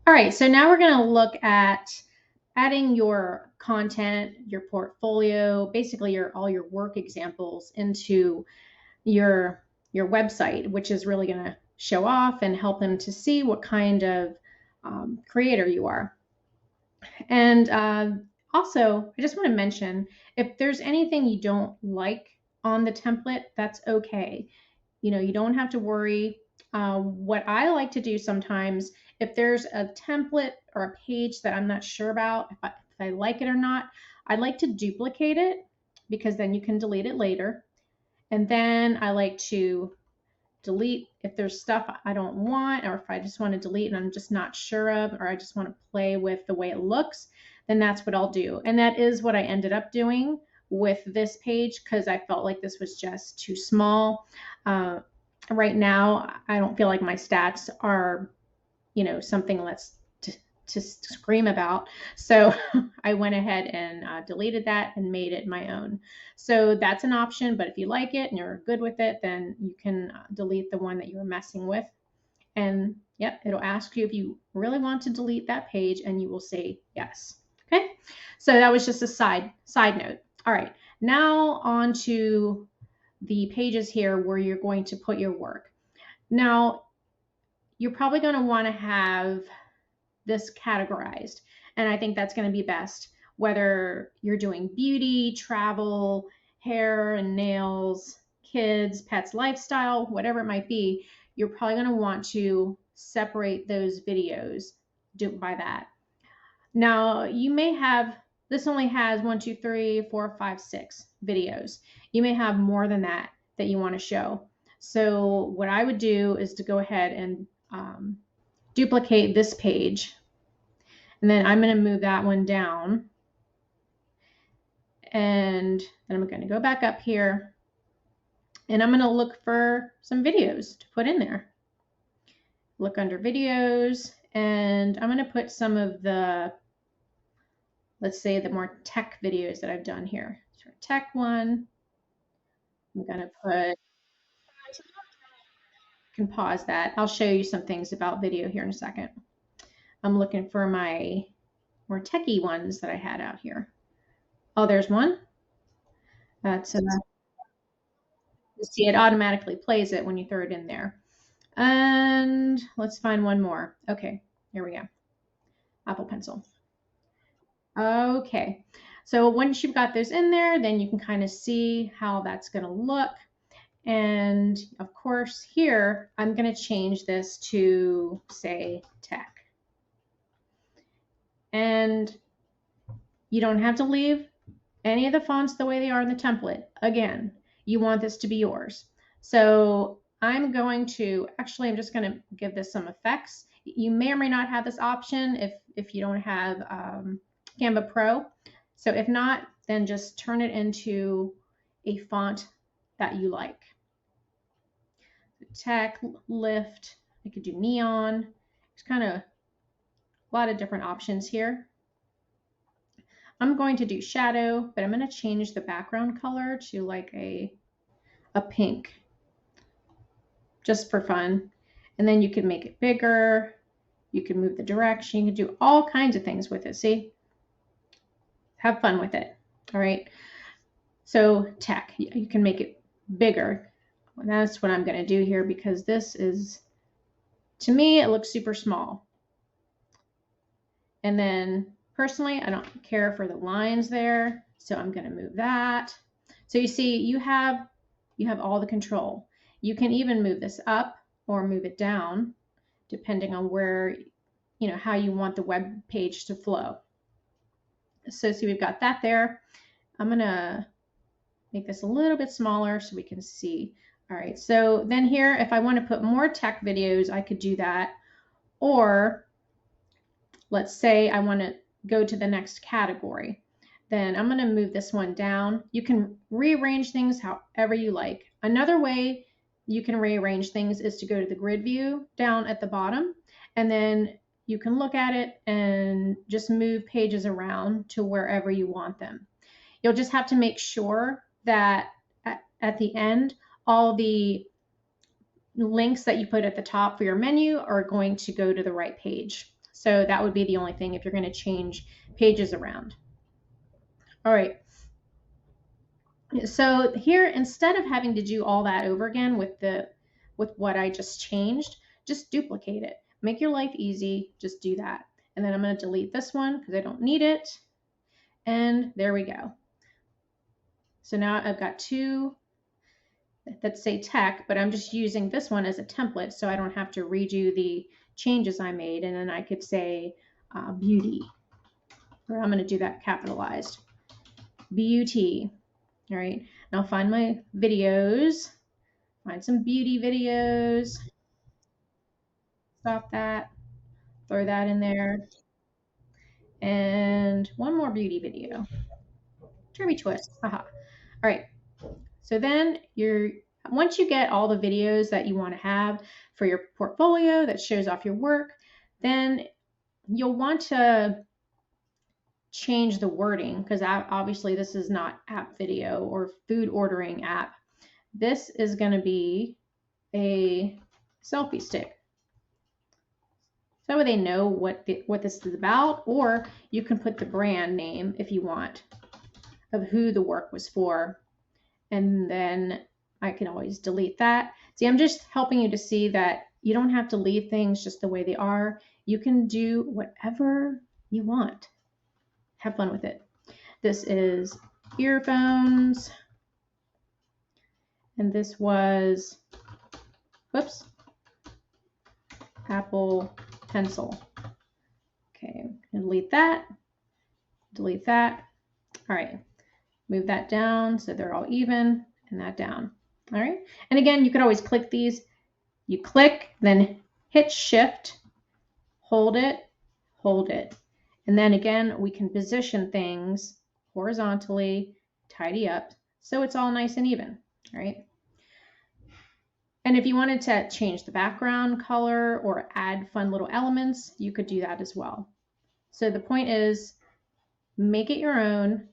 All right, so now we're going to look at adding your content, your portfolio, basically all your work examples into your website, which is really going to show off and help them to see what kind of creator you are. And also, I just want to mention, if there's anything you don't like on the template, that's okay. You don't have to worry. What I like to do sometimes, if there's a template or a page that I'm not sure about, if I like it or not, I like to duplicate it because then you can delete it later. And then I like to delete if there's stuff I don't want, or if I just want to delete and I'm just not sure of, or I just want to play with the way it looks, then that's what I'll do. And that is what I ended up doing with this page because I felt like this was just too small. Right now, I don't feel like my stats are, something to scream about. So I went ahead and deleted that and made it my own. So that's an option, but if you like it and you're good with it, then you can delete the one that you were messing with. And yep, it'll ask you if you really want to delete that page and you will say yes. Okay, so that was just a side note. All right, now on to the pages here where you're going to put your work. Now, you're probably going to want to have this categorized. And I think that's going to be best, whether you're doing beauty, travel, hair and nails, kids, pets, lifestyle, whatever it might be, you're probably going to want to separate those videos by that. Now, you may have, this only has 1, 2, 3, 4, 5, 6 videos. You may have more than that you want to show. So what I would do is to go ahead and duplicate this page. And then I'm going to move that one down. And then I'm going to go back up here. And I'm going to look for some videos to put in there. Look under videos. And I'm going to put some of the, let's say, the more tech videos that I've done here. So tech one. I'm going to put, can pause that. I'll show you some things about video here in a second. I'm looking for my more techie ones that I had out here. Oh, there's one. That's you see it automatically plays it when you throw it in there. And let's find one more. Okay, here we go. Apple Pencil. Okay, so once you've got those in there, then you can kind of see how that's going to look. And of course, here, I'm going to change this to, say, tech. And you don't have to leave any of the fonts the way they are in the template. Again, you want this to be yours. So I'm going to, actually, I'm just going to give this some effects. You may or may not have this option if you don't have Canva Pro. So if not, then just turn it into a font that you like. Tech, lift, I could do neon. There's kind of a lot of different options here. I'm going to do shadow, but I'm going to change the background color to like a pink, just for fun. And then you can make it bigger. You can move the direction. You can do all kinds of things with it. See? Have fun with it. All right. So tech, you can make it bigger. And that's what I'm going to do here because this is, to me, it looks super small. And then personally, I don't care for the lines there. So I'm going to move that. So you see, you have all the control. You can even move this up or move it down, depending on where, how you want the web page to flow. So see, we've got that there. I'm going to make this a little bit smaller so we can see. All right, so then here, if I want to put more tech videos, I could do that. Or let's say I want to go to the next category. Then I'm going to move this one down. You can rearrange things however you like. Another way you can rearrange things is to go to the grid view down at the bottom, and then you can look at it and just move pages around to wherever you want them. You'll just have to make sure that at the end, all the links that you put at the top for your menu are going to go to the right page. So that would be the only thing if you're going to change pages around. All right. So here, instead of having to do all that over again with what I just changed, just duplicate it. Make your life easy. Just do that. And then I'm going to delete this one because I don't need it. And there we go. So now I've got two that say tech, but I'm just using this one as a template so I don't have to redo the changes I made. And then I could say beauty, or I'm going to do that capitalized. beauty. All right, and I'll find my videos, find some beauty videos, stop that, throw that in there, and one more beauty video. Derby twist, haha. All right, so then once you get all the videos that you want to have for your portfolio that shows off your work, then you'll want to change the wording, because obviously this is not app video or food ordering app. This is going to be a selfie stick. So that way they know what this is about, or you can put the brand name if you want of who the work was for. And then I can always delete that. See, I'm just helping you to see that you don't have to leave things just the way they are. You can do whatever you want. Have fun with it. This is earphones. And this was, whoops, Apple Pencil. Okay, delete that. Delete that. All right, move that down so they're all even, and that down. All right, and again, you could always click these. You click, then hit Shift, hold it, and then again, we can position things horizontally, tidy up, so it's all nice and even. All right. And if you wanted to change the background color or add fun little elements, you could do that as well. So the point is, make it your own,